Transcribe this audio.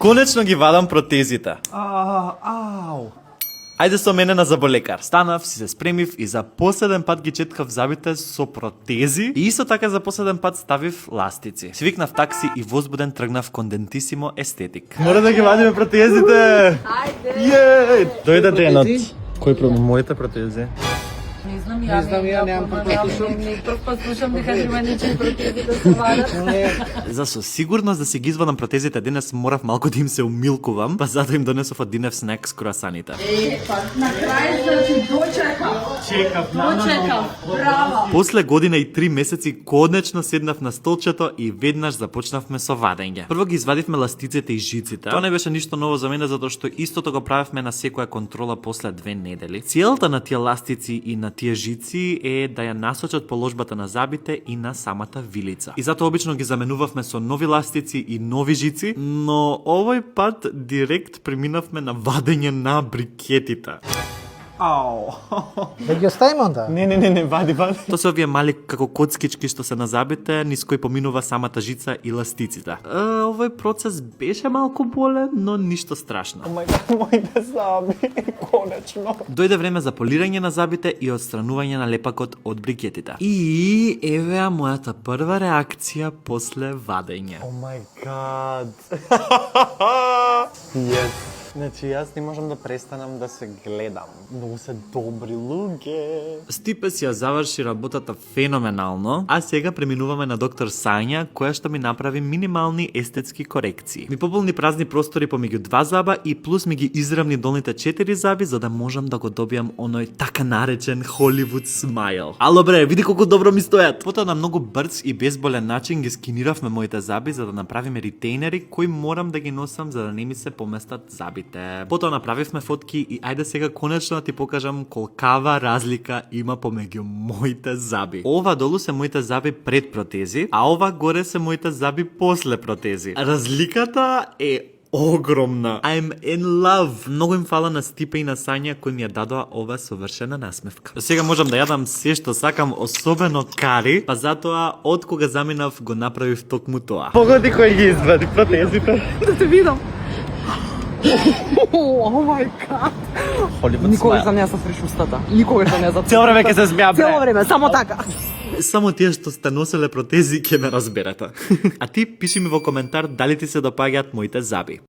Конечно ги вадам протезите. Ау. Ајде со мене на заболекар. Станав, си се спремив и за последен пат ги четкав забите со протези и исто така за последен пат ставив ластици. Свикнав такси и возбуден тргнав кон Дентисимо естетик. Мора да ги вадиме протезите. Ајде. Дојде денот. Кој проблем? Моите протези. Не знам ја, немам протези. Прв пат слушам дека живенички протези да се вадат. За со сигурност да си ги извадам протезите денес морав малку да им се умилкувам, па затоа им донесов од Динев снек с круасаните. На крај, значи, дочекав. Браво. После година и 3 месеци конечно седнав на столчето и веднаш започнавме со вадење. Прво ги извадивме ластиците и жиците. Тоа не беше ништо ново за мене затоа што истото го правевме на секоја контрола после 2 недели. Целта на тие ластици и на тие жици е да ја насочат положбата на забите и на самата вилица. И затоа обично ги заменувавме со нови ластици и нови жици, но овој пат директ преминавме на вадење на брикетите. Ау. Да ги оставиме онда? Не, вади. Тоа се овие мали како коцкички што се на забите, низ кои поминува самата жица и ластиците. Овој процес беше малку болен, но ништо страшно. Моите заби, конечно. Дојде време за полирање на забите и отстранување на лепакот од брикетите. И еве мојата прва реакција после вадење. Oh my god. Yes. Значи, јас не можам да престанам да се гледам. Многу се добри луѓе. Стипе си ја заврши работата феноменално, а сега преминуваме на доктор Сања, која што ми направи минимални естетски корекции. Ми пополни празни простори помеѓу 2 заба и плюс ми ги изравни долните 4 заби за да можам да го добијам оној така наречен Холивуд смајл. Ало бре, види колку добро ми стојат. Потоа на многу брз и безболен начин ги скиниравме моите заби за да направиме ретейнери кои морам да ги носам за да не ми се поместат заби. Потоа направивме фотки и ајде сега конечно да ти покажам колкава разлика има помеѓу моите заби. Ова долу се моите заби пред протези, а ова горе се моите заби после протези. Разликата е огромна. I'm in love. Многу им фала на Стипе и на Сања кои ми ја дадоа ова совршена насмевка. Сега можам да јадам се што сакам, особено кари, па затоа од кога заминав го направив токму тоа. Погоди кој ги извади протезите. Да те видам. Oh my god. Никогаш да не ја сфриш устата. Никогаш да не ја Цело време ќе се смеа, бре. Цело време, само така. Само тие што сте носеле протези ќе ме разберете. А ти пиши ми во коментар дали ти се допаѓаат моите заби.